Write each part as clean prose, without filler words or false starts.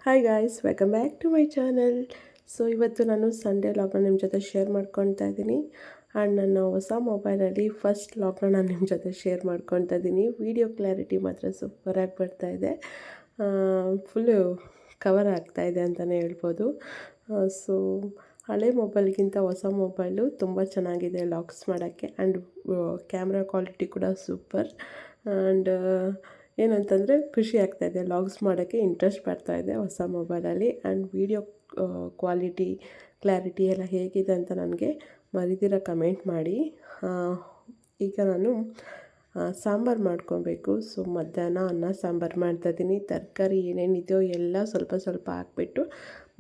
Hi guys, welcome back to my channel. So ಇವತ್ತು ನಾನು Sunday ಲಾಗ್ನ ನಿಮ್ಮ ಜೊತೆ ಶೇರ್ ಮಾಡ್ಕೊತಾ ಇದ್ದೀನಿ. ಆ್ಯಂಡ್ ನನ್ನ ಹೊಸ ಮೊಬೈಲಲ್ಲಿ ಫಸ್ಟ್ ಲಾಗ್ನ ನಾನು ನಿಮ್ಮ ಜೊತೆ ಶೇರ್ ಮಾಡ್ಕೊತಾ ಇದ್ದೀನಿ. ವೀಡಿಯೋ ಕ್ಲಾರಿಟಿ ಮಾತ್ರ ಸೂಪರಾಗಿ ಬರ್ತಾಯಿದೆ. ಫುಲ್ಲು ಕವರ್ ಆಗ್ತಾಯಿದೆ ಅಂತಲೇ ಹೇಳ್ಬೋದು. ಸೊ ಹಳೆ ಮೊಬೈಲ್ಗಿಂತ ಹೊಸ ಮೊಬೈಲು ತುಂಬ ಚೆನ್ನಾಗಿದೆ ಲಾಗ್ಸ್ ಮಾಡೋಕ್ಕೆ. ಆ್ಯಂಡ್ ಕ್ಯಾಮ್ರಾ ಕ್ವಾಲಿಟಿ ಕೂಡ ಸೂಪರ್. ಆ್ಯಂಡ್ ಏನಂತಂದರೆ ಖುಷಿ ಆಗ್ತಾಯಿದೆ, ಲಾಗ್ಸ್ ಮಾಡೋಕ್ಕೆ ಇಂಟ್ರೆಸ್ಟ್ ಬರ್ತಾಯಿದೆ ಹೊಸ ಮೊಬೈಲಲ್ಲಿ. ಆ್ಯಂಡ್ ವೀಡಿಯೋ ಕ್ಲಾರಿಟಿ ಎಲ್ಲ ಹೇಗಿದೆ ಅಂತ ನನಗೆ ಮರಿದಿರ ಕಮೆಂಟ್ ಮಾಡಿ. ಈಗ ನಾನು ಸಾಂಬಾರು ಮಾಡ್ಕೊಬೇಕು. ಸೊ ಮಧ್ಯಾಹ್ನ ಅನ್ನ ಸಾಂಬಾರು ಮಾಡ್ತಾಯಿದ್ದೀನಿ. ತರಕಾರಿ ಏನೇನಿದೆಯೋ ಎಲ್ಲ ಸ್ವಲ್ಪ ಸ್ವಲ್ಪ ಹಾಕ್ಬಿಟ್ಟು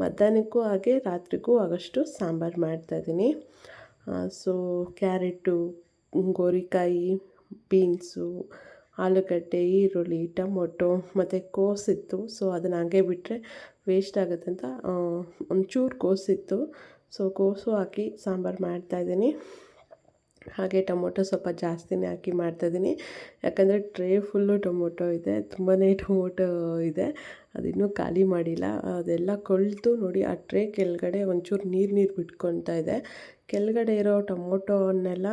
ಮಧ್ಯಾಹ್ನಕ್ಕೂ ಹಾಗೆ ರಾತ್ರಿಗೂ ಆಗೋಷ್ಟು ಸಾಂಬಾರು ಮಾಡ್ತಾಯಿದ್ದೀನಿ. ಸೊ ಕ್ಯಾರೆಟು, ಗೋರಿಕಾಯಿ, ಬೀನ್ಸು, ಆಲೂಗಡ್ಡೆ, ಈರುಳ್ಳಿ, ಟೊಮೊಟೊ ಮತ್ತು ಕೋಸಿತ್ತು. ಸೊ ಅದನ್ನು ಹಾಗೆ ಬಿಟ್ಟರೆ ವೇಸ್ಟ್ ಆಗುತ್ತೆ ಅಂತ ಒಂಚೂರು ಕೋಸಿತ್ತು. ಸೊ ಕೋಸು ಹಾಕಿ ಸಾಂಬಾರು ಮಾಡ್ತಾಯಿದ್ದೀನಿ. ಹಾಗೆ ಟೊಮೊಟೊ ಸ್ವಲ್ಪ ಜಾಸ್ತಿನೇ ಹಾಕಿ ಮಾಡ್ತಾಯಿದ್ದೀನಿ. ಯಾಕಂದರೆ ಟ್ರೇ ಫುಲ್ಲು ಟೊಮೊಟೊ ಇದೆ, ತುಂಬಾ ಟೊಮೊಟೊ ಇದೆ. ಅದಿನ್ನೂ ಖಾಲಿ ಮಾಡಿಲ್ಲ. ಅದೆಲ್ಲ ಕೊಳೆತು ನೋಡಿ, ಆ ಟ್ರೇ ಕೆಳಗಡೆ ಒಂಚೂರು ನೀರು ಬಿಟ್ಕೊತಾ ಇದೆ. ಕೆಳಗಡೆ ಇರೋ ಟೊಮೊಟೊನ್ನೆಲ್ಲ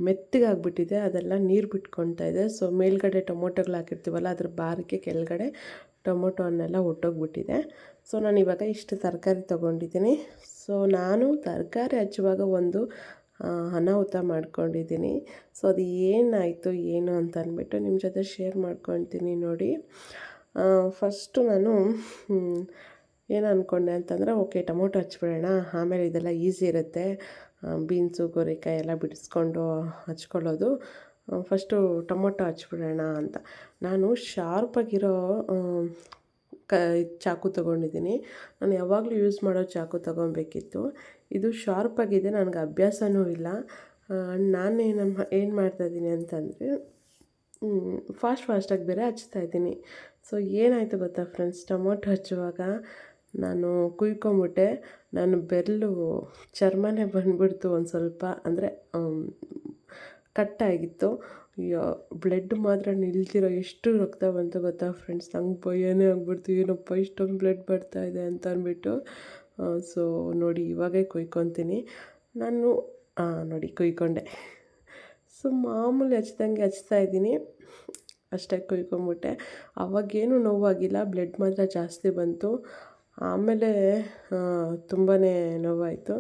ಮೆತ್ತಗಾಗ್ಬಿಟ್ಟಿದೆ, ಅದೆಲ್ಲ ನೀರು ಬಿಟ್ಕೊತಾ ಇದೆ. ಸೊ ಮೇಲ್ಗಡೆ ಟೊಮೊಟೊಗಳು ಹಾಕಿರ್ತೀವಲ್ಲ, ಅದ್ರ ಭಾರಕ್ಕೆ ಕೆಳಗಡೆ ಟೊಮೊಟೊನ್ನೆಲ್ಲ ಒಟ್ಟೋಗ್ಬಿಟ್ಟಿದೆ. ಸೊ ನಾನು ಇವಾಗ ಇಷ್ಟು ತರಕಾರಿ ತೊಗೊಂಡಿದ್ದೀನಿ. ಸೊ ನಾನು ತರಕಾರಿ ಹಚ್ಚುವಾಗ ಒಂದು ಅನಾಹುತ ಮಾಡ್ಕೊಂಡಿದ್ದೀನಿ. ಸೊ ಅದು ಏನಾಯಿತು ಏನು ಅಂತ ಅಂದ್ಬಿಟ್ಟು ನಿಮ್ಮ ಜೊತೆ ಶೇರ್ ಮಾಡ್ಕೊತೀನಿ ನೋಡಿ. ಫಸ್ಟು ನಾನು ಏನು ಅಂದ್ಕೊಂಡೆ ಅಂತಂದರೆ, ಓಕೆ ಟೊಮೊಟೊ ಹಚ್ಬಿಡೋಣ, ಆಮೇಲೆ ಇದೆಲ್ಲ ಈಸಿ ಇರುತ್ತೆ, ಬೀನ್ಸು ಗೋರಿಕಾಯಿ ಎಲ್ಲ ಬಿಡಿಸ್ಕೊಂಡು ಹಚ್ಕೊಳ್ಳೋದು. ಫಸ್ಟು ಟೊಮೊಟೊ ಹಚ್ಬಿಡೋಣ ಅಂತ ನಾನು ಶಾರ್ಪಾಗಿರೋ ಚಾಕು ತೊಗೊಂಡಿದ್ದೀನಿ. ನಾನು ಯಾವಾಗಲೂ ಯೂಸ್ ಮಾಡೋ ಚಾಕು ತೊಗೊಬೇಕಿತ್ತು. ಇದು ಶಾರ್ಪಾಗಿದೆ, ನನಗೆ ಅಭ್ಯಾಸವೂ ಇಲ್ಲ. ಏನು ಮಾಡ್ತಾಯಿದ್ದೀನಿ ಅಂತಂದರೆ, ಫಾಸ್ಟಾಗಿ ಬೇರೆ ಹಚ್ತಾಯಿದ್ದೀನಿ. ಸೊ ಏನಾಯಿತು ಗೊತ್ತಾ ಫ್ರೆಂಡ್ಸ್, ಟೊಮೊಟೊ ಹಚ್ಚುವಾಗ ನಾನು ಕುಯ್ಕೊಂಬಿಟ್ಟೆ. ನಾನು ಬೆರಳು ಚರ್ಮನೇ ಬಂದುಬಿಡ್ತು ಒಂದು ಸ್ವಲ್ಪ, ಅಂದರೆ ಕಟ್ಟಾಗಿತ್ತು. ಬ್ಲಡ್ ಮಾತ್ರ ನಿಲ್ತಿರೋ ಎಷ್ಟು ರಕ್ತ ಬಂತು ಗೊತ್ತಾ ಫ್ರೆಂಡ್ಸ್. ನಂಗೆ ಭಯನೇ ಆಗ್ಬಿಡ್ತು, ಏನಪ್ಪ ಇಷ್ಟೊಂದು ಬ್ಲಡ್ ಬರ್ತಾಯಿದೆ ಅಂತ ಅಂದ್ಬಿಟ್ಟು. ಸೊ ನೋಡಿ ಇವಾಗೇ ಕುಯ್ಕೊತೀನಿ ನಾನು. ನೋಡಿ ಕುಯ್ಕೊಂಡೆ. ಸೊ ಮಾಮೂಲಿ ಹಚ್ತಾಯಿದ್ದೀನಿ, ಅಷ್ಟೇ ಕುಯ್ಕೊಂಬಿಟ್ಟೆ. ಅವಾಗೇನು ನೋವಾಗಿಲ್ಲ, ಬ್ಲಡ್ ಮಾತ್ರ ಜಾಸ್ತಿ ಬಂತು. ಆಮೇಲೆ ತುಂಬಾ ನೋವಾಯಿತು.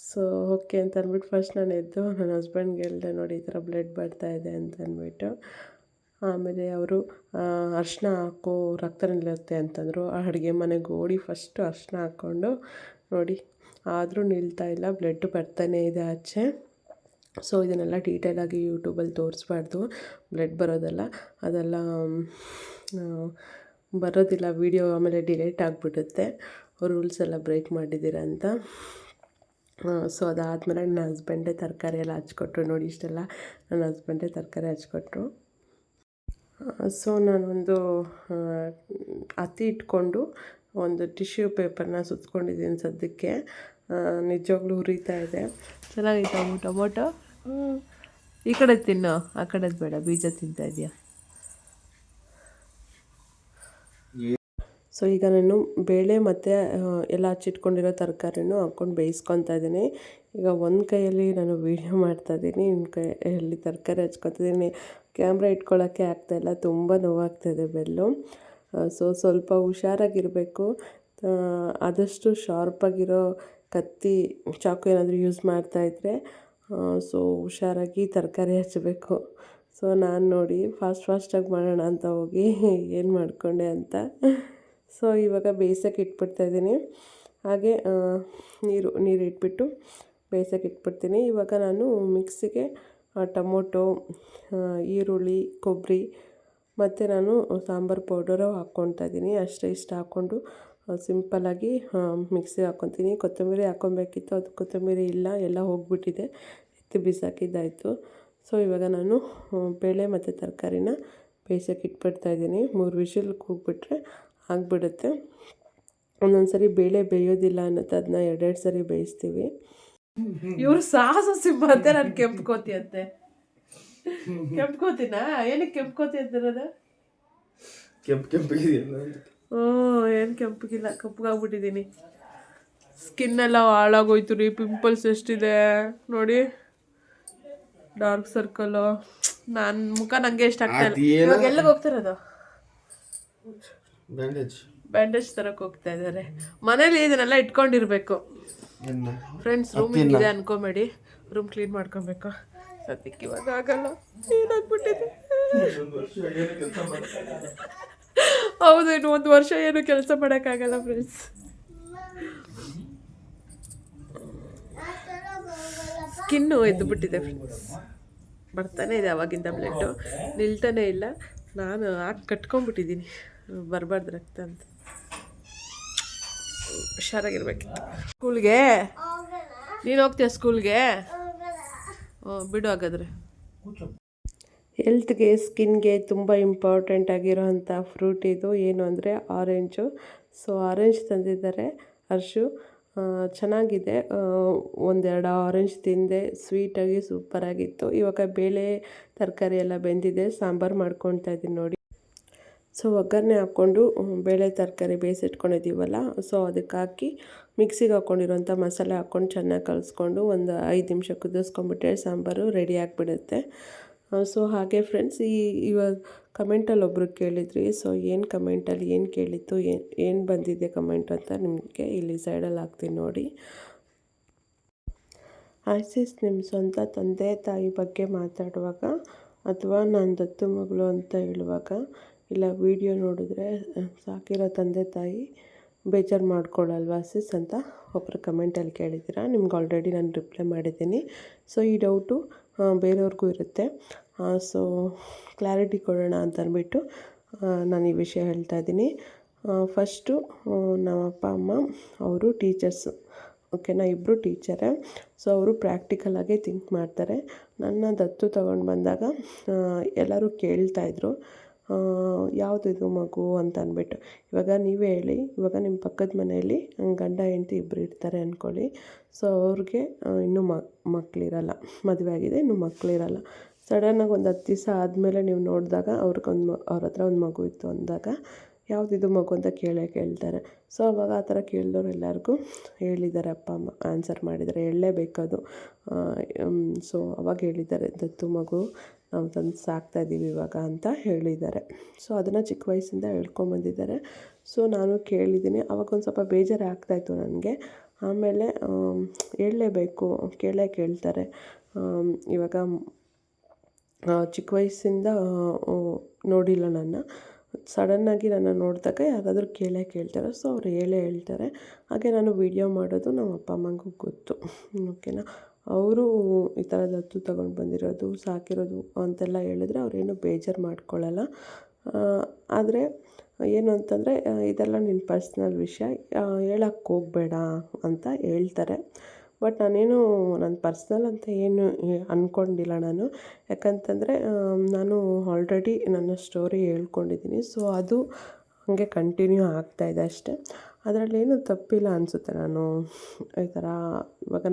ಸೊ ಓಕೆ ಅಂತ ಅಂದ್ಬಿಟ್ಟು ಫಸ್ಟ್ ನಾನು ಎದ್ದು ನನ್ನ ಹಸ್ಬೆಂಡ್ಗೆ ಹೇಳಿದೆ, ನೋಡಿ ಈ ಥರ ಬ್ಲಡ್ ಬರ್ತಾಯಿದೆ ಅಂತ ಅಂದ್ಬಿಟ್ಟು. ಆಮೇಲೆ ಅವರು ಅರಿಶಿನ ಹಾಕೋ ರಕ್ತ ನಿಲ್ಲುತ್ತೆ ಅಂತಂದರು. ಅಡುಗೆ ಮನೆಗೆ ಓಡಿ ಫಸ್ಟು ಅರಿಶಿನ ಹಾಕ್ಕೊಂಡು ನೋಡಿ, ಆದರೂ ನಿಲ್ತಾಯಿಲ್ಲ, ಬ್ಲಡ್ ಬರ್ತಾನೇ ಇದೆ ಆಚೆ. ಸೊ ಇದನ್ನೆಲ್ಲ ಡೀಟೇಲಾಗಿ ಯೂಟ್ಯೂಬಲ್ಲಿ ತೋರಿಸ್ಬಾರ್ದು, ಬ್ಲಡ್ ಬರೋದೆಲ್ಲ ಅದೆಲ್ಲ ಬರೋದಿಲ್ಲ ವೀಡಿಯೋ, ಆಮೇಲೆ ಡಿಲೀಟ್ ಆಗಿಬಿಡುತ್ತೆ, ರೂಲ್ಸ್ ಎಲ್ಲ ಬ್ರೇಕ್ ಮಾಡಿದ್ದೀರ ಅಂತ. ಸೊ ಅದಾದಮೇಲೆ ನನ್ನ ಹಸ್ಬೆಂಡೇ ತರಕಾರಿ ಎಲ್ಲ ಹಚ್ಕೊಟ್ರು. ನೋಡಿ ಇಷ್ಟೆಲ್ಲ ನನ್ನ ಹಸ್ಬೆಂಡೇ ತರಕಾರಿ ಹಚ್ಕೊಟ್ರು. ಸೊ ನಾನೊಂದು ಹತ್ತಿ ಇಟ್ಕೊಂಡು ಒಂದು ಟಿಶ್ಯೂ ಪೇಪರ್ನ ಸುತ್ಕೊಂಡಿದ್ದೀನಿ ಸದ್ಯಕ್ಕೆ. ನಿಜವಾಗ್ಲೂ ಉರಿತಾ ಇದೆ. ಚೆನ್ನಾಗೈತೆ ಟೊಮೊಟೊ. ಈ ಕಡೆ ತಿನ್ನು, ಆ ಕಡೆದು ಬೇಡ, ಬೀಜ ತಿಂತಾ ಇದೆಯಾ. ಸೊ ಈಗ ನಾನು ಬೇಳೆ ಮತ್ತು ಎಲ್ಲ ಹಚ್ಚಿಟ್ಕೊಂಡಿರೋ ತರಕಾರಿನೂ ಹಾಕ್ಕೊಂಡು ಬೇಯಿಸ್ಕೊತಾ ಇದ್ದೀನಿ. ಈಗ ಒಂದು ಕೈಯಲ್ಲಿ ನಾನು ವೀಡಿಯೋ ಮಾಡ್ತಾಯಿದ್ದೀನಿ, ಇನ್ನು ಕೈಯಲ್ಲಿ ತರಕಾರಿ ಹಚ್ಕೊತಿದ್ದೀನಿ. ಕ್ಯಾಮ್ರಾ ಇಟ್ಕೊಳ್ಳೋಕ್ಕೆ ಆಗ್ತಾಯಿಲ್ಲ, ತುಂಬ ನೋವಾಗ್ತಾಯಿದೆ ಬೆರಳು. ಸೊ ಸ್ವಲ್ಪ ಹುಷಾರಾಗಿರಬೇಕು. ಆದಷ್ಟು ಶಾರ್ಪಾಗಿರೋ ಕತ್ತಿ, ಚಾಕು ಏನಾದರೂ ಯೂಸ್ ಮಾಡ್ತಾಯಿದ್ರೆ ಸೊ ಹುಷಾರಾಗಿ ತರಕಾರಿ ಹಚ್ಚಬೇಕು. ಸೊ ನಾನು ನೋಡಿ ಫಾಸ್ಟಾಗಿ ಮಾಡೋಣ ಅಂತ ಹೋಗಿ ಏನು ಮಾಡಿಕೊಂಡೆ ಅಂತ. ಸೊ ಇವಾಗ ಬೇಯಿಸೋಕೆ ಇಟ್ಬಿಡ್ತಾಯಿದ್ದೀನಿ. ಹಾಗೆ ನೀರು ಇಟ್ಬಿಟ್ಟು ಬೇಯಿಸೋಕೆ ಇಟ್ಬಿಡ್ತೀನಿ. ಇವಾಗ ನಾನು ಮಿಕ್ಸಿಗೆ ಟೊಮೊಟೊ, ಈರುಳ್ಳಿ, ಕೊಬ್ಬರಿ ಮತ್ತು ನಾನು ಸಾಂಬಾರು ಪೌಡರು ಹಾಕ್ಕೊತಾ ಇದ್ದೀನಿ. ಅಷ್ಟೇ ಇಷ್ಟು ಹಾಕ್ಕೊಂಡು ಸಿಂಪಲ್ಲಾಗಿ ಮಿಕ್ಸಿಗೆ ಹಾಕ್ಕೊತೀನಿ. ಕೊತ್ತಂಬರಿ ಹಾಕ್ಕೊಬೇಕಿತ್ತು, ಅದು ಕೊತ್ತಂಬರಿ ಇಲ್ಲ, ಎಲ್ಲ ಹೋಗಿಬಿಟ್ಟಿದೆ, ಎತ್ತಿ ಬಿಸಾಕಿದ್ದಾಯಿತು. ಸೊ ಇವಾಗ ನಾನು ಬೇಳೆ ಮತ್ತು ತರಕಾರಿನ ಬೇಯಿಸೋಕೆ ಇಟ್ಬಿಡ್ತಾಯಿದ್ದೀನಿ. 3 ವಿಷಲ್ ಕೂಗಿಬಿಟ್ರೆ ಆಗಿಬಿಡುತ್ತೆ. ಒಂದೊಂದು ಸರಿ ಬೇಳೆ ಬೇಯೋದಿಲ್ಲ ಅನ್ನತ್ತೆ, ಅದನ್ನ 2 ಸರಿ ಬೇಯಿಸ್ತೀವಿ. ಇವ್ರು ಸಾಹಸ ಸಿಂಹ ಅಂತೆ, ನಾನು ಕೆಂಪು ಕೋತಿ ಅಂತೆ. ಕೆಂಪು ಕೋತಿನಾ? ಏನಕ್ಕೆ ಕೆಂಪು ಕೋತಿ ಅಂತಿರೋದು? ಕೆಂಪಿದೆಯಲ್ಲ. ಏನು ಕೆಂಪಗಿಲ್ಲ, ಕಪ್ಪಗಾಗ್ಬಿಟ್ಟಿದ್ದೀನಿ. ಸ್ಕಿನ್ನೆಲ್ಲ ಹಾಳಾಗೋಯ್ತು ರೀ. ಪಿಂಪಲ್ಸ್ ಎಷ್ಟಿದೆ ನೋಡಿ, ಡಾರ್ಕ್ ಸರ್ಕಲು. ನನ್ನ ಮುಖ ನನಗೆ ಇಷ್ಟ ಆಗ್ತಾ ಇಲ್ಲ. ಇವಾಗ ಎಲ್ಲಿಗೆ ಹೋಗ್ತಿರೋದು? ಬ್ಯಾಂಡೇಜ್ ತರಕ್ಕೆ ಹೋಗ್ತಾ ಇದ್ದಾರೆ. ಮನೇಲಿ ಇದನ್ನೆಲ್ಲ ಇಟ್ಕೊಂಡಿರ್ಬೇಕು ಫ್ರೆಂಡ್ಸ್. ರೂಮ್ ಇದೆ ಅನ್ಕೊಂಬೇಡಿ, ರೂಮ್ ಕ್ಲೀನ್ ಮಾಡ್ಕೊಬೇಕು. ಸದ್ಯಕ್ಕೆ ಇವಾಗ ಆಗಲ್ಲ, ಏನಾಗ್ಬಿಟ್ಟಿದೆ. ಹೌದು, ಇನ್ನು 1 ವರ್ಷ ಏನು ಕೆಲಸ ಮಾಡೋಕ್ಕಾಗಲ್ಲ ಫ್ರೆಂಡ್ಸ್. Skin ಎದ್ದುಬಿಟ್ಟಿದೆ friends. ಬರ್ತಾನೆ ಇದೆ ಅವಾಗಿಂದ ಬ್ಲಡ್ಡು, ನಿಲ್ತಾನೆ ಇಲ್ಲ. ನಾನು ಕಟ್ಕೊಂಡ್ಬಿಟ್ಟಿದ್ದೀನಿ, ಬರಬಾರ್ದು ರಕ್ತ ಅಂತ. ಹುಷಾರಾಗಿರ್ಬೇಕಿತ್ತು. ಸ್ಕೂಲ್ಗೆ ನೀನು ಹೋಗ್ತೀಯ? ಸ್ಕೂಲ್ಗೆ ಬಿಡು ಹಾಗಾದರೆ. ಹೆಲ್ತ್ಗೆ, ಸ್ಕಿನ್ಗೆ ತುಂಬ ಇಂಪಾರ್ಟೆಂಟ್ ಆಗಿರೋವಂಥ ಫ್ರೂಟ್ ಇದು. ಏನು ಅಂದರೆ ಆರೆಂಜು. ಸೊ ಆರೆಂಜ್ ತಂದಿದ್ದಾರೆ ಹರ್ಷು. ಚೆನ್ನಾಗಿದೆ. 1-2 ಆರೆಂಜ್ ತಿಂದೆ, ಸ್ವೀಟಾಗಿ ಸೂಪರಾಗಿತ್ತು. ಇವಾಗ ಬೇಳೆ ತರಕಾರಿ ಎಲ್ಲ ಬೆಂದಿದೆ, ಸಾಂಬಾರು ಮಾಡ್ಕೊತಾ ಇದ್ದೀನಿ ನೋಡಿ. ಸೊ ಒಗ್ಗರಣೆ ಹಾಕ್ಕೊಂಡು ಬೇಳೆ ತರಕಾರಿ ಬೇಯಿಸಿಟ್ಕೊಂಡಿದ್ದೀವಲ್ಲ, ಸೊ ಅದಕ್ಕೆ ಹಾಕಿ ಮಿಕ್ಸಿಗೆ ಹಾಕ್ಕೊಂಡಿರೋಂಥ ಮಸಾಲೆ ಹಾಕ್ಕೊಂಡು ಚೆನ್ನಾಗಿ ಕಲಿಸ್ಕೊಂಡು ಒಂದು 5 ನಿಮಿಷ ಕುದಿಸ್ಕೊಂಡ್ಬಿಟ್ರೆ ಸಾಂಬಾರು ರೆಡಿ ಆಗಿಬಿಡುತ್ತೆ. ಸೊ ಹಾಗೆ ಫ್ರೆಂಡ್ಸ್, ಇವಾಗ ಕಮೆಂಟಲ್ಲಿ ಒಬ್ಬರು ಕೇಳಿದ್ರಿ. ಸೊ ಏನು ಕಮೆಂಟಲ್ಲಿ ಏನು ಕೇಳಿತ್ತು, ಏನು ಬಂದಿದೆ ಕಮೆಂಟ್ ಅಂತ ನಿಮಗೆ ಇಲ್ಲಿ ಸೈಡಲ್ಲಿ ಹಾಕ್ತೀನಿ ನೋಡಿ. ಆಯ್ಸಿಸ್ ನಿಮ್ಮ ಸ್ವಂತ ತಂದೆ ತಾಯಿ ಬಗ್ಗೆ ಮಾತಾಡುವಾಗ ಅಥವಾ ನಾನು ದತ್ತು ಮಗಳು ಅಂತ ಹೇಳುವಾಗ ಇಲ್ಲ ವಿಡಿಯೋ ನೋಡಿದ್ರೆ ಸಾಕಿರೋ ತಂದೆ ತಾಯಿ ಬೇಜಾರು ಮಾಡ್ಕೊಳ್ಳಲ್ವಾ ಸಿಸ್ ಅಂತ ಒಬ್ಬರು ಕಮೆಂಟಲ್ಲಿ ಕೇಳಿದ್ದೀರಾ. ನಿಮ್ಗೆ ಆಲ್ರೆಡಿ ನಾನು ರಿಪ್ಲೈ ಮಾಡಿದ್ದೀನಿ. ಸೊ ಈ ಡೌಟು ಬೇರೆಯವ್ರಿಗೂ ಇರುತ್ತೆ. ಸೊ ಕ್ಲಾರಿಟಿ ಕೊಡೋಣ ಅಂತ ಅಂದ್ಬಿಟ್ಟು ನಾನು ಈ ವಿಷಯ ಹೇಳ್ತಾ ಇದ್ದೀನಿ. ಫಸ್ಟು ನಮ್ಮ ಅಪ್ಪ ಅಮ್ಮ ಅವರು ಟೀಚರ್ಸು, ಓಕೆನಾ, ಇಬ್ಬರು ಟೀಚರೇ. ಸೊ ಅವರು ಪ್ರಾಕ್ಟಿಕಲಾಗೆ ಥಿಂಕ್ ಮಾಡ್ತಾರೆ. ನನ್ನ ದತ್ತು ತಗೊಂಡು ಬಂದಾಗ ಎಲ್ಲರೂ ಕೇಳ್ತಾಯಿದ್ರು ಯಾವುದಿದು ಮಗು ಅಂತ ಅಂದ್ಬಿಟ್ಟು. ಇವಾಗ ನೀವೇ ಹೇಳಿ, ಇವಾಗ ನಿಮ್ಮ ಪಕ್ಕದ ಮನೆಯಲ್ಲಿ ಗಂಡ ಹೆಂಡತಿ ಇಬ್ಬರು ಇರ್ತಾರೆ ಅಂದ್ಕೊಳ್ಳಿ. ಸೊ ಅವ್ರಿಗೆ ಇನ್ನೂ ಮಕ್ಕಳಿರಲ್ಲ, ಮದುವೆ ಆಗಿದೆ, ಇನ್ನೂ ಮಕ್ಕಳಿರಲ್ಲ. ಸಡನ್ನಾಗಿ ಒಂದು 10 ದಿವಸ ಆದಮೇಲೆ ನೀವು ನೋಡಿದಾಗ ಅವ್ರ ಹತ್ರ ಒಂದು ಮಗು ಇತ್ತು ಅಂದಾಗ ಯಾವುದಿದು ಮಗು ಅಂತ ಕೇಳ್ತಾರೆ. ಸೊ ಅವಾಗ ಆ ಥರ ಕೇಳಿದವ್ರು ಎಲ್ಲರಿಗೂ ಹೇಳಿದ್ದಾರೆ, ಅಪ್ಪ ಅಮ್ಮ ಆನ್ಸರ್ ಮಾಡಿದ್ದಾರೆ, ಹೇಳಲೇಬೇಕದು. ಸೊ ಅವಾಗ ಹೇಳಿದ್ದಾರೆ, ದತ್ತು ಮಗು ನಾವು ತಂದು ಸಾಕ್ತಾಯಿದ್ದೀವಿ ಇವಾಗ ಅಂತ ಹೇಳಿದ್ದಾರೆ. ಸೊ ಅದನ್ನು ಚಿಕ್ಕ ವಯಸ್ಸಿಂದ ಹೇಳ್ಕೊಂಬಂದಿದ್ದಾರೆ. ಸೊ ನಾನು ಕೇಳಿದ್ದೀನಿ. ಅವಾಗೊಂದು ಸ್ವಲ್ಪ ಬೇಜಾರು ಆಗ್ತಾಯಿತ್ತು ನನಗೆ. ಆಮೇಲೆ ಹೇಳಲೇಬೇಕು, ಕೇಳ್ತಾರೆ. ಇವಾಗ ಚಿಕ್ಕ ವಯಸ್ಸಿಂದ ನೋಡಿಲ್ಲ ನನ್ನ, ಸಡನ್ನಾಗಿ ನನ್ನ ನೋಡಿದಾಗ ಯಾರಾದರೂ ಕೇಳ್ತಾರೆ. ಸೊ ಅವ್ರು ಹೇಳ್ತಾರೆ. ಹಾಗೆ ನಾನು ವೀಡಿಯೋ ಮಾಡೋದು ನಮ್ಮ ಅಪ್ಪ ಅಮ್ಮಂಗೂ ಗೊತ್ತು, ಓಕೆನಾ. ಅವರು ಈ ಥರ ದತ್ತು ತಗೊಂಡು ಬಂದಿರೋದು, ಸಾಕಿರೋದು ಅಂತೆಲ್ಲ ಹೇಳಿದ್ರೆ ಅವರೇನು ಬೇಜಾರು ಮಾಡ್ಕೊಳ್ಳಲ್ಲ. ಆದರೆ ಏನು ಅಂತಂದರೆ ಇದೆಲ್ಲ ನಿನ್ನ ಪರ್ಸ್ನಲ್ ವಿಷಯ, ಹೇಳಕ್ಕೆ ಹೋಗಬೇಡ ಅಂತ ಹೇಳ್ತಾರೆ. ಬಟ್ ನಾನೇನು ನನ್ನ ಪರ್ಸ್ನಲ್ ಅಂತ ಏನು ಅಂದ್ಕೊಂಡಿಲ್ಲ ನಾನು. ಯಾಕಂತಂದರೆ ನಾನು ಆಲ್ರೆಡಿ ನನ್ನ ಸ್ಟೋರಿ ಹೇಳ್ಕೊಂಡಿದ್ದೀನಿ. ಸೊ ಅದು ಹಾಗೆ ಕಂಟಿನ್ಯೂ ಆಗ್ತಾಯಿದೆ ಅಷ್ಟೇ. ಅದರಲ್ಲೇನು ತಪ್ಪಿಲ್ಲ ಅನಿಸುತ್ತೆ. ನಾನು ಈ ಥರ ಇವಾಗ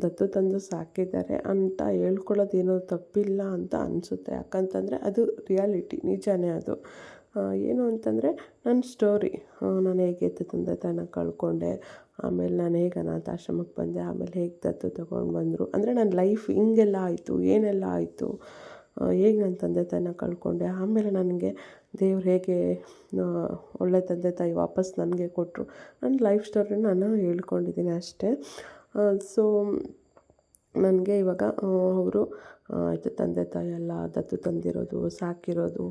ದತ್ತು ತಂದು ಸಾಕಿದ್ದಾರೆ ಅಂತ ಹೇಳ್ಕೊಳ್ಳೋದೇನೋ ತಪ್ಪಿಲ್ಲ ಅಂತ ಅನಿಸುತ್ತೆ. ಯಾಕಂತಂದರೆ ಅದು ರಿಯಾಲಿಟಿ, ನಿಜನೇ ಅದು. ಏನು ಅಂತಂದರೆ ನನ್ನ ಸ್ಟೋರಿ, ನಾನು ಹೇಗೆ ತಂದೆ ತಾಯಿನ ಕಳ್ಕೊಂಡೆ, ಆಮೇಲೆ ನಾನು ಹೇಗೆ ಅನಾಥಾಶ್ರಮಕ್ಕೆ ಬಂದೆ, ಆಮೇಲೆ ಹೇಗೆ ದತ್ತು ತೊಗೊಂಡು ಬಂದರು, ಅಂದರೆ ನನ್ನ ಲೈಫ್ ಹಿಂಗೆಲ್ಲ ಆಯಿತು, ಏನೆಲ್ಲ ಆಯಿತು, ಹೇಗೆ ನನ್ನ ತಂದೆ ತಾಯಿನ ಕಳ್ಕೊಂಡೆ, ಆಮೇಲೆ ನನಗೆ ದೇವ್ರು ಹೇಗೆ ಒಳ್ಳೆ ತಂದೆ ತಾಯಿ ವಾಪಸ್ ನನಗೆ ಕೊಟ್ಟರು, ನನ್ನ ಲೈಫ್ ಸ್ಟೋರಿನ ನಾನು ಹೇಳ್ಕೊಂಡಿದ್ದೀನಿ ಅಷ್ಟೇ. ಸೊ ನನಗೆ ಇವಾಗ ಅವರು ಆಯಿತು ತಂದೆ ತಾಯಿ ಎಲ್ಲ ದತ್ತು ತಂದಿರೋದು, ಸಾಕಿರೋದು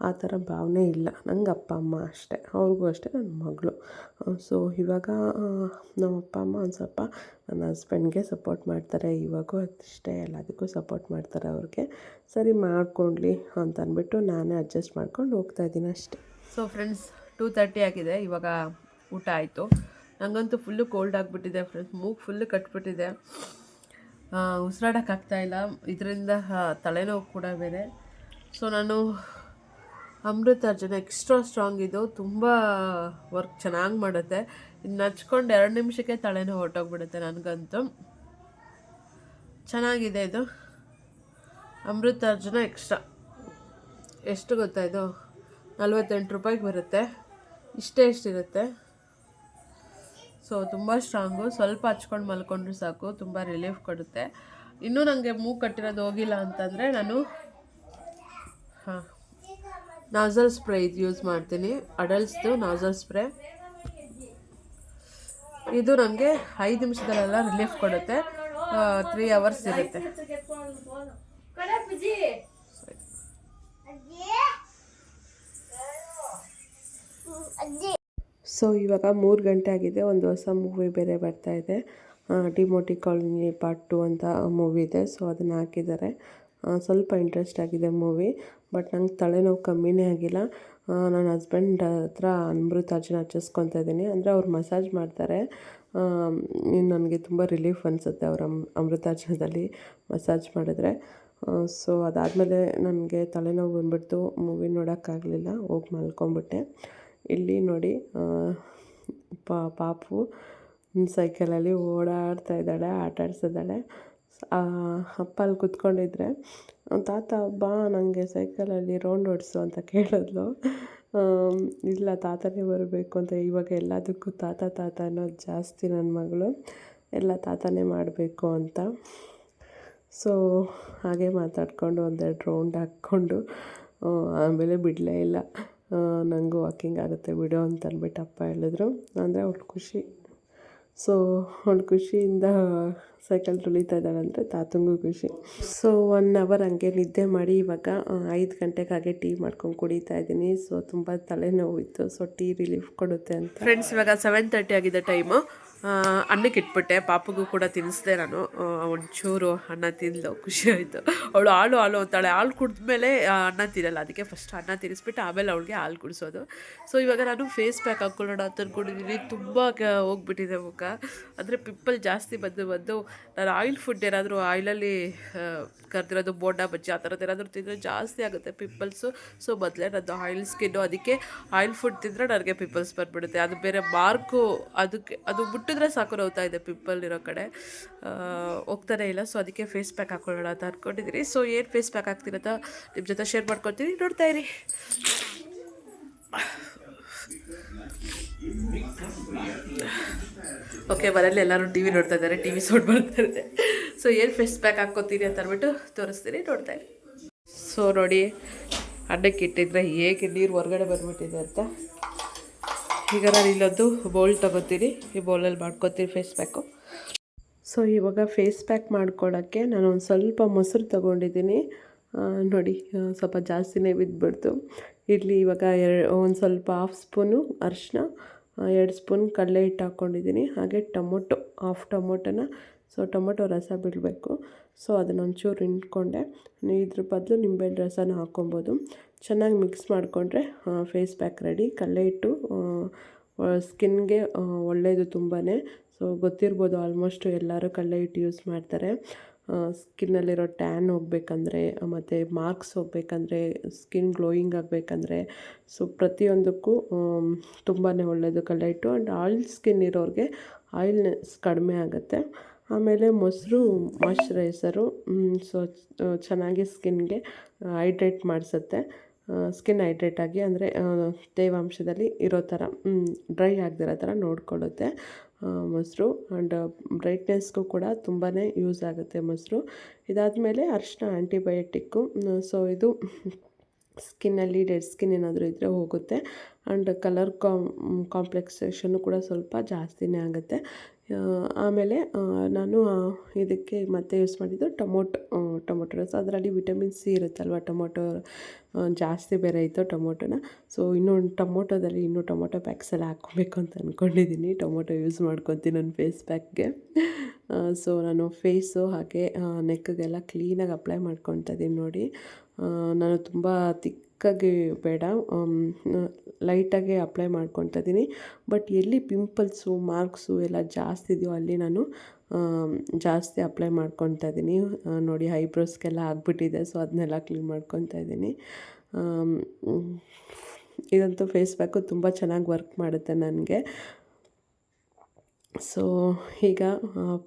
ಆ ಥರ ಭಾವನೆ ಇಲ್ಲ. ನಂಗೆ ಅಪ್ಪ ಅಮ್ಮ ಅಷ್ಟೇ, ಅವ್ರಿಗೂ ಅಷ್ಟೇ ನನ್ನ ಮಗಳು. ಸೊ ಇವಾಗ ನಮ್ಮ ಅಪ್ಪ ಅಮ್ಮ ಒಂದು ಸ್ವಲ್ಪ ನನ್ನ ಹಸ್ಬೆಂಡ್ಗೆ ಸಪೋರ್ಟ್ ಮಾಡ್ತಾರೆ. ಇವಾಗೂ ಅಷ್ಟೇ, ಎಲ್ಲದಕ್ಕೂ ಸಪೋರ್ಟ್ ಮಾಡ್ತಾರೆ. ಅವ್ರಿಗೆ ಸರಿ ಮಾಡ್ಕೊಳ್ಳಿ ಅಂತ ಅಂದ್ಬಿಟ್ಟು ನಾನೇ ಅಡ್ಜಸ್ಟ್ ಮಾಡ್ಕೊಂಡು ಹೋಗ್ತಾಯಿದ್ದೀನಿ ಅಷ್ಟೇ. ಸೊ ಫ್ರೆಂಡ್ಸ್, 2:30 ಆಗಿದೆ. ಇವಾಗ ಊಟ ಆಯಿತು. ನನಗಂತೂ ಫುಲ್ಲು ಕೋಲ್ಡ್ ಆಗಿಬಿಟ್ಟಿದೆ ಫ್ರೆಂಡ್ಸ್, ಮೂಗು ಫುಲ್ಲು ಕಟ್ಬಿಟ್ಟಿದೆ, ಉಸಿರಾಡೋಕ್ಕಾಗ್ತಾಯಿಲ್ಲ. ಇದರಿಂದ ತಲೆನೋವು ಕೂಡ ಬೇರೆ. ಸೊ ನಾನು ಅಮೃತಾರ್ಜನ ಎಕ್ಸ್ಟ್ರಾ ಸ್ಟ್ರಾಂಗ್, ಇದು ತುಂಬ ವರ್ಕ್ ಚೆನ್ನಾಗಿ ಮಾಡುತ್ತೆ. ಇನ್ನು ಹಚ್ಕೊಂಡು 2 ನಿಮಿಷಕ್ಕೆ ತಲೆನೋವು ಹೊರಟೋಗ್ಬಿಡುತ್ತೆ ನನಗಂತೂ. ಚೆನ್ನಾಗಿದೆ ಇದು ಅಮೃತಾರ್ಜನ ಎಕ್ಸ್ಟ್ರಾ. ಎಷ್ಟು ಗೊತ್ತಾ ಇದು? 48 ರೂಪಾಯಿಗೆ ಬರುತ್ತೆ. ಇಷ್ಟಿರುತ್ತೆ. ಸೊ ತುಂಬ ಸ್ಟ್ರಾಂಗು, ಸ್ವಲ್ಪ ಹಚ್ಕೊಂಡು ಮಲ್ಕೊಂಡ್ರೆ ಸಾಕು, ತುಂಬ ರಿಲೀಫ್ ಕೊಡುತ್ತೆ. ಇನ್ನೂ ನನಗೆ ಮೂಗು ಕಟ್ಟಿರೋದು ಹೋಗಿಲ್ಲ ಅಂತಂದರೆ ನಾನು ನಾಸಲ್ ಸ್ಪ್ರೇ ಇದು ಯೂಸ್ ಮಾಡ್ತೀನಿ, ಅಡಲ್ಟ್ಸ್ದು ನಾಸಲ್ ಸ್ಪ್ರೇ. ಇದು ನನಗೆ 5 ನಿಮಿಷದಲ್ಲೆಲ್ಲ ರಿಲೀಫ್ ಕೊಡುತ್ತೆ. 3 hours ಇರುತ್ತೆ. ಸೊ ಇವಾಗ 3 ಗಂಟೆ ಆಗಿದೆ. ಒಂದು ಹೊಸ ಮೂವಿ ಬೇರೆ ಬರ್ತಾ ಇದೆ, ಡಿಮೋಟಿ ಕಾಲೋನಿ ಪಾರ್ಟ್ 2 ಅಂತ ಮೂವಿ ಇದೆ. ಸೊ ಅದನ್ನು ಹಾಕಿದ್ದಾರೆ. ಸ್ವಲ್ಪ ಇಂಟ್ರೆಸ್ಟ್ ಆಗಿದೆ ಮೂವಿ, ಬಟ್ ನಂಗೆ ತಲೆನೋವು ಕಮ್ಮಿನೇ ಆಗಿಲ್ಲ. ನನ್ನ ಹಸ್ಬೆಂಡ್ ಹತ್ರ ಅಮೃತಾಂಜನ್ ಹಚ್ಚಿಸ್ಕೊತಾ ಇದ್ದೀನಿ. ಅಂದರೆ ಅವ್ರು ಮಸಾಜ್ ಮಾಡ್ತಾರೆ. ನನಗೆ ತುಂಬ ರಿಲೀಫ್ ಅನಿಸುತ್ತೆ ಅವ್ರ ಅಮೃತಾಂಜನದಲ್ಲಿ ಮಸಾಜ್ ಮಾಡಿದ್ರೆ. ಸೊ ಅದಾದಮೇಲೆ ನನಗೆ ತಲೆನೋವು ಬಂದುಬಿಡ್ತು, ಮೂವಿ ನೋಡೋಕ್ಕಾಗಲಿಲ್ಲ, ಹೋಗಿ ಮಲ್ಕೊಂಬಿಟ್ಟೆ. ಇಲ್ಲಿ ನೋಡಿ ಪಾಪು ಸೈಕಲಲ್ಲಿ ಓಡಾಡ್ತಾ ಇದ್ದಾಳೆ, ಆಟ ಆಡ್ಸಿದ್ದಾಳೆ. ಅಪ್ಪ ಅಲ್ಲಿ ಕೂತ್ಕೊಂಡಿದ್ರೆ, ತಾತ ಬಾ ನನಗೆ ಸೈಕಲಲ್ಲಿ ರೌಂಡ್ ಓಡಿಸು ಅಂತ ಕೇಳಿದ್ಲು. ಇಲ್ಲ ತಾತನೇ ಬರಬೇಕು ಅಂತ. ಇವಾಗ ಎಲ್ಲದಕ್ಕೂ ತಾತ ತಾತ ಅನ್ನೋದು ಜಾಸ್ತಿ ನನ್ನ ಮಗಳು, ಎಲ್ಲ ತಾತನೇ ಮಾಡಬೇಕು ಅಂತ. ಸೊ ಹಾಗೆ ಮಾತಾಡಿಕೊಂಡು 1-2 ರೌಂಡ್ ಹಾಕ್ಕೊಂಡು ಆಮೇಲೆ ಬಿಡಲೇ ಇಲ್ಲ. ನನಗೂ ವಾಕಿಂಗ್ ಆಗುತ್ತೆ ಬಿಡು ಅಂತ ಅಂದ್ಬಿಟ್ಟು ಅಪ್ಪ ಹೇಳಿದ್ರು. ಅಂದರೆ ಅವ್ಳು ಖುಷಿ. ಸೊ ಅವಳು ಖುಷಿಯಿಂದ ಸೈಕಲ್ ತುಳಿತಾ ಇದ್ದಾಳೆ ಅಂದರೆ ತಾತಂಗೂ ಖುಷಿ. ಸೊ 1 hour ಹಂಗೆ ನಿದ್ದೆ ಮಾಡಿ ಇವಾಗ 5 ಗಂಟೆಗೆ ಹಾಗೆ ಟೀ ಮಾಡ್ಕೊಂಡು ಕುಡಿತಾ ಇದ್ದೀನಿ. ಸೊ ತುಂಬ ತಲೆನೋವು ಇತ್ತು, ಸೊ ಟೀ ರಿಲೀಫ್ ಕೊಡುತ್ತೆ ಅಂತ. ಫ್ರೆಂಡ್ಸ್, ಇವಾಗ 7:30 ಆಗಿದೆ ಟೈಮು. ಅನ್ನಕ್ಕೆ ಇಟ್ಬಿಟ್ಟೆ, ಪಾಪಗೂ ಕೂಡ ತಿನ್ನಿಸ್ದೆ ನಾನು. ಒಂಚೂರು ಅನ್ನ ತಿಂದ್ಲು, ಖುಷಿ ಆಯಿತು. ಅವಳು ಹಾಲು ಅಂತಾಳೆ. ಹಾಲು ಕುಡಿದ್ಮೇಲೆ ಅನ್ನ ತಿನ್ನಲ್ಲ, ಅದಕ್ಕೆ ಫಸ್ಟ್ ಅನ್ನ ತಿನ್ನಿಸ್ಬಿಟ್ಟು ಆಮೇಲೆ ಅವಳಿಗೆ ಹಾಲು ಕುಡಿಸೋದು. ಸೊ ಇವಾಗ ನಾನು ಫೇಸ್ ಪ್ಯಾಕ್ ಹಾಕ್ಕೊಳ್ಳೋಣ ಅಂತ ಅಂದ್ಕೊಂಡಿದ್ದೀನಿ. ತುಂಬ ಹೋಗ್ಬಿಟ್ಟಿದೆ ಮುಖ, ಅಂದರೆ ಪಿಂಪಲ್ ಜಾಸ್ತಿ ಬಂದು ನಾನು ಆಯಿಲ್ ಫುಡ್ ಏನಾದರೂ ಆಯಿಲಲ್ಲಿ ಕರೆದಿರೋದು ಬೋಂಡಾ ಬಜ್ಜಿ ಆ ಥರದ್ದು ಏನಾದರೂ ತಿಂದರೆ ಜಾಸ್ತಿ ಆಗುತ್ತೆ ಪಿಂಪಲ್ಸು. ಸೊ ಮೊದಲೇ ನನ್ನದು ಆಯಿಲ್ ಸ್ಕಿನ್ನು, ಅದಕ್ಕೆ ಆಯಿಲ್ ಫುಡ್ ತಿಂದರೆ ನನಗೆ ಪಿಂಪಲ್ಸ್ ಬಂದುಬಿಡುತ್ತೆ. ಅದು ಬೇರೆ ಮಾರ್ಕು, ಅದು ಮುಟ್ಟಿದ್ರೆ ಸಾಕು ನೋವ್ತಾ ಇದೆ, ಪಿಂಪಲ್ ಇರೋ ಕಡೆ ಹೋಗ್ತಾನೆ ಇಲ್ಲ. ಸೊ ಅದಕ್ಕೆ ಫೇಸ್ ಪ್ಯಾಕ್ ಹಾಕ್ಕೊಳ್ಳೋಣ ಅಂತ ಅಂದ್ಕೊಂಡಿದ್ದೀನಿ. ಸೊ ಏನು ಫೇಸ್ ಪ್ಯಾಕ್ ಹಾಕ್ತೀನಿ ಅಂತ ನಿಮ್ಮ ಜೊತೆ ಶೇರ್ ಮಾಡ್ಕೊತೀನಿ, ನೋಡ್ತಾ ಇರಿ. ಓಕೆ, ಮನೇಲಿ ಎಲ್ಲರೂ ಟಿ ವಿ ನೋಡ್ತಾ ಇದ್ದಾರೆ, ಟಿ ವಿ ಸೌಂಡ್ ಬರ್ತಾ ಇರುತ್ತೆ. ಸೊ ಏನು ಫೇಸ್ ಪ್ಯಾಕ್ ಹಾಕ್ಕೊತೀನಿ ಅಂತ ಅಂದ್ಬಿಟ್ಟು ತೋರಿಸ್ತೀನಿ, ನೋಡ್ತಾ ಇರಿ. ಸೊ ನೋಡಿ, ಅನ್ನಕ್ಕೆ ಇಟ್ಟಿದ್ರೆ ಹೇಗೆ ನೀರು ಹೊರಗಡೆ ಬಂದ್ಬಿಟ್ಟಿದೆ ಅಂತ. ಈಗ ನಾನು ಇಲ್ಲೊಂದು ಬೌಲ್ ತೊಗೋತೀನಿ, ಈ ಬೌಲಲ್ಲಿ ಮಾಡ್ಕೊತೀನಿ ಫೇಸ್ ಪ್ಯಾಕು. ಸೊ ಇವಾಗ ಫೇಸ್ ಪ್ಯಾಕ್ ಮಾಡ್ಕೊಳ್ಳೋಕ್ಕೆ ನಾನು ಒಂದು ಸ್ವಲ್ಪ ಮೊಸರು ತೊಗೊಂಡಿದ್ದೀನಿ. ನೋಡಿ, ಸ್ವಲ್ಪ ಜಾಸ್ತಿನೇ ಬಿದ್ದುಬಿಡ್ತು. ಇಲ್ಲಿ ಇವಾಗ ಒಂದು ಸ್ವಲ್ಪ 1/2 ಸ್ಪೂನು ಅರಿಶಿನ, 2 ಸ್ಪೂನ್ ಕಡಲೆ ಹಿಟ್ಟು ಹಾಕ್ಕೊಂಡಿದ್ದೀನಿ. ಹಾಗೆ ಟೊಮೊಟೊ, 1/2 ಟೊಮೊಟೊನ, ಸೊ ಟೊಮೊಟೊ ರಸ ಬಿಡಬೇಕು. ಸೊ ಅದನ್ನೊಂಚೂರು ಹಿಂಡ್ಕೊಂಡೆ. ಇದ್ರ ಬದಲು ನಿಂಬೆಹಣ್ಣು ರಸನ ಹಾಕ್ಕೊಬೋದು. ಚೆನ್ನಾಗಿ ಮಿಕ್ಸ್ ಮಾಡಿಕೊಂಡ್ರೆ ಫೇಸ್ ಪ್ಯಾಕ್ ರೆಡಿ. ಕಡಲೆ ಹಿಟ್ಟು ಸ್ಕಿನ್ಗೆ ಒಳ್ಳೆಯದು ತುಂಬಾ. ಸೊ ಗೊತ್ತಿರ್ಬೋದು, ಆಲ್ಮೋಸ್ಟ್ ಎಲ್ಲರೂ ಕಡಲೆ ಹಿಟ್ಟು ಯೂಸ್ ಮಾಡ್ತಾರೆ. ಸ್ಕಿನ್ನಲ್ಲಿರೋ ಟ್ಯಾನ್ ಹೋಗ್ಬೇಕಂದ್ರೆ, ಮತ್ತು ಮಾರ್ಕ್ಸ್ ಹೋಗ್ಬೇಕಂದ್ರೆ, ಸ್ಕಿನ್ ಗ್ಲೋಯಿಂಗ್ ಆಗಬೇಕಂದ್ರೆ, ಸೊ ಪ್ರತಿಯೊಂದಕ್ಕೂ ತುಂಬಾ ಒಳ್ಳೆಯದು ಕಡಲೆ ಹಿಟ್ಟು. ಆ್ಯಂಡ್ ಆಯಿಲ್ ಸ್ಕಿನ್ ಇರೋರಿಗೆ ಆಯಿಲ್ನೆಸ್ ಕಡಿಮೆ ಆಗುತ್ತೆ. ಆಮೇಲೆ ಮೊಸರು ಮಾಯ್ಶ್ಚರೈಸರು, ಸೊ ಚೆನ್ನಾಗಿ ಸ್ಕಿನ್ಗೆ ಹೈಡ್ರೇಟ್ ಮಾಡಿಸುತ್ತೆ. ಸ್ಕಿನ್ ಹೈಡ್ರೇಟ್ ಆಗಿ, ಅಂದರೆ ತೇವಾಂಶದಲ್ಲಿ ಇರೋ ಥರ, ಡ್ರೈ ಆಗದಿರೋ ಥರ ನೋಡ್ಕೊಳ್ಳುತ್ತೆ ಮೊಸರು. ಆ್ಯಂಡ್ ಬ್ರೈಟ್ನೆಸ್ಗೂ ಕೂಡ ತುಂಬಾ ಯೂಸ್ ಆಗುತ್ತೆ ಮೊಸರು. ಇದಾದಮೇಲೆ ಅರಿಶಿನ ಆ್ಯಂಟಿಬಯೋಟಿಕ್ಕು. ಸೊ ಇದು ಸ್ಕಿನ್ನಲ್ಲಿ ಡೆಡ್ ಸ್ಕಿನ್ ಏನಾದರೂ ಇದ್ದರೆ ಹೋಗುತ್ತೆ. ಆ್ಯಂಡ್ ಕಲರ್ ಕಾಂಪ್ಲೆಕ್ಸೇಷನ್ನು ಕೂಡ ಸ್ವಲ್ಪ ಜಾಸ್ತಿನೇ ಆಗುತ್ತೆ. ಆಮೇಲೆ ನಾನು ಇದಕ್ಕೆ ಮತ್ತೆ ಯೂಸ್ ಮಾಡಿದ್ದು ಟೊಮೊಟೊ ರಸ. ಅದರಲ್ಲಿ ವಿಟಮಿನ್ ಸಿ ಇರುತ್ತಲ್ವ, ಟೊಮೊಟೊ ಜಾಸ್ತಿ ಬೇರೆ ಇತ್ತು ಟೊಮೊಟೊನ. ಸೊ ಟೊಮೊಟೊದಲ್ಲಿ ಟೊಮೊಟೊ ಪ್ಯಾಕ್ಸ್ ಎಲ್ಲ ಹಾಕ್ಕೊಬೇಕು ಅಂತ ಅಂದ್ಕೊಂಡಿದ್ದೀನಿ. ಟೊಮೊಟೊ ಯೂಸ್ ಮಾಡ್ಕೊತೀನಿ ನನ್ನ ಫೇಸ್ ಪ್ಯಾಕ್ಗೆ. ಸೊ ನಾನು ಫೇಸು ಹಾಗೆ ನೆಕ್ಗೆಲ್ಲ ಕ್ಲೀನಾಗಿ ಅಪ್ಲೈ ಮಾಡ್ಕೊತಾ ಇದ್ದೀನಿ. ನೋಡಿ, ನಾನು ತುಂಬ ತಿಕ್ಕಾಗಿ ಬೇಡ, ಲೈಟಾಗೆ ಅಪ್ಲೈ ಮಾಡ್ಕೊತಾ ಇದ್ದೀನಿ. ಬಟ್ ಎಲ್ಲಿ ಪಿಂಪಲ್ಸು ಮಾರ್ಕ್ಸು ಎಲ್ಲ ಜಾಸ್ತಿ ಇದೆಯೋ ಅಲ್ಲಿ ನಾನು ಜಾಸ್ತಿ ಅಪ್ಲೈ ಮಾಡ್ಕೊತಾ ಇದ್ದೀನಿ. ನೋಡಿ, ಐಬ್ರೋಸ್ಗೆಲ್ಲ ಆಗಿಬಿಟ್ಟಿದೆ. ಸೊ ಅದನ್ನೆಲ್ಲ ಕ್ಲೀನ್ ಮಾಡ್ಕೊತಾ ಇದ್ದೀನಿ. ಇದಂತೂ ಫೇಸ್ ಪ್ಯಾಕು ತುಂಬ ಚೆನ್ನಾಗಿ ವರ್ಕ್ ಮಾಡುತ್ತೆ ನನಗೆ. ಸೊ ಈಗ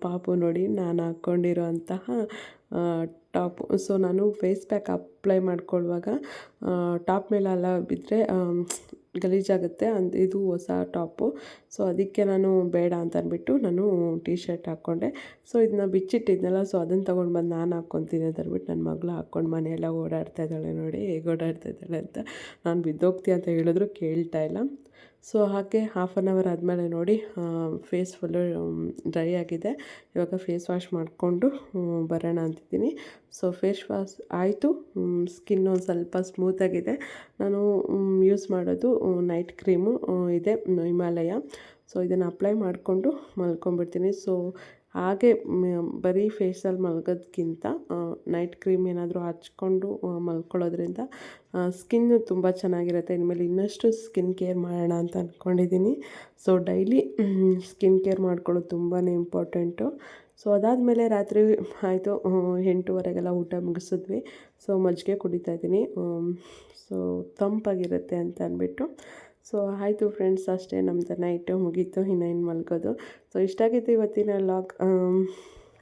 ಪಾಪು ನೋಡಿ, ನಾನು ಹಾಕ್ಕೊಂಡಿರೋ ಅಂತಹ ಟಾಪು. ಸೊ ನಾನು ಫೇಸ್ ಪ್ಯಾಕ್ ಅಪ್ಲೈ ಮಾಡ್ಕೊಳ್ಳುವಾಗ ಟಾಪ್ ಮೇಲೆಲ್ಲ ಬಿದ್ದರೆ ಗಲೀಜಾಗುತ್ತೆ ಇದು ಹೊಸ ಟಾಪು. ಸೊ ಅದಕ್ಕೆ ನಾನು ಬೇಡ ಅಂತ ಅಂದ್ಬಿಟ್ಟು ನಾನು ಟೀ ಶರ್ಟ್ ಹಾಕ್ಕೊಂಡೆ. ಸೊ ಇದನ್ನ ಬಿಚ್ಚಿಟ್ಟಿದ್ನಲ್ಲ, ಸೊ ಅದನ್ನು ತೊಗೊಂಡು ಬಂದು ನಾನು ಹಾಕ್ಕೊತೀನಿ ಅಂತ ಅಂದ್ಬಿಟ್ಟು ನನ್ನ ಮಗಳು ಹಾಕ್ಕೊಂಡು ಮನೆಯೆಲ್ಲ ಓಡಾಡ್ತಾ ಇದ್ದಾಳೆ. ನೋಡಿ ಹೇಗೆ ಓಡಾಡ್ತಾ ಇದ್ದಾಳೆ ಅಂತ. ನಾನು ಬಿದ್ದೋಗ್ತೀಯ ಅಂತ ಹೇಳಿದ್ರು ಕೇಳ್ತಾ ಇಲ್ಲ. ಸೊ ಹಾಗೆ ಹಾಫ್ ಆನ್ ಅವರ್ ಆದಮೇಲೆ ನೋಡಿ ಫೇಸ್ ಫುಲ್ಲು ಡ್ರೈ ಆಗಿದೆ. ಇವಾಗ ಫೇಸ್ ವಾಶ್ ಮಾಡಿಕೊಂಡು ಬರೋಣ ಅಂತಿದ್ದೀನಿ. ಸೊ ಫೇಸ್ ವಾಶ್ ಆಯಿತು. ಸ್ಕಿನ್ನು ಒಂದು ಸ್ವಲ್ಪ ಸ್ಮೂತಾಗಿದೆ. ನಾನು ಯೂಸ್ ಮಾಡೋದು ನೈಟ್ ಕ್ರೀಮು ಇದೆ ಹಿಮಾಲಯ. ಸೊ ಇದನ್ನು ಅಪ್ಲೈ ಮಾಡಿಕೊಂಡು ಮಲ್ಕೊಂಬಿಡ್ತೀನಿ. ಸೊ ಹಾಗೆ ಬರೀ ಫೇಸಲ್ಲಿ ಮಲಗೋದ್ಕಿಂತ ನೈಟ್ ಕ್ರೀಮ್ ಏನಾದರೂ ಹಚ್ಕೊಂಡು ಮಲ್ಕೊಳ್ಳೋದ್ರಿಂದ ಸ್ಕಿನ್ನು ತುಂಬ ಚೆನ್ನಾಗಿರುತ್ತೆ. ಇನ್ಮೇಲೆ ಇನ್ನಷ್ಟು ಸ್ಕಿನ್ ಕೇರ್ ಮಾಡೋಣ ಅಂತ ಅಂದ್ಕೊಂಡಿದ್ದೀನಿ. ಸೊ ಡೈಲಿ ಸ್ಕಿನ್ ಕೇರ್ ಮಾಡ್ಕೊಳ್ಳೋದು ತುಂಬಾ ಇಂಪಾರ್ಟೆಂಟು. ಸೊ ಅದಾದಮೇಲೆ ರಾತ್ರಿ ಆಯಿತು 8:30ಗೆಲ್ಲ ಊಟ ಮುಗಿಸಿದ್ವಿ. ಸೊ ಮಜ್ಜಿಗೆ ಕುಡಿತಾಯಿದ್ದೀನಿ. ಸೊ ತಂಪಾಗಿರುತ್ತೆ ಅಂತ ಅಂದ್ಬಿಟ್ಟು. ಸೊ ಆಯಿತು ಫ್ರೆಂಡ್ಸ್, ಅಷ್ಟೇ ನಮ್ಮದು ನೈಟು ಮುಗೀತು. ಇನ್ನೇನು ಮಲ್ಗೋದು. ಸೊ ಇಷ್ಟ ಆಗಿತ್ತು ಇವತ್ತಿನ ವ್ಲಾಗ್.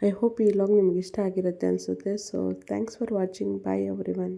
ಐ ಹೋಪ್ ಈ ವ್ಲಾಗ್ ನಿಮ್ಗೆ ಇಷ್ಟ ಆಗಿರುತ್ತೆ ಅನಿಸುತ್ತೆ. So thanks for watching. Bye everyone.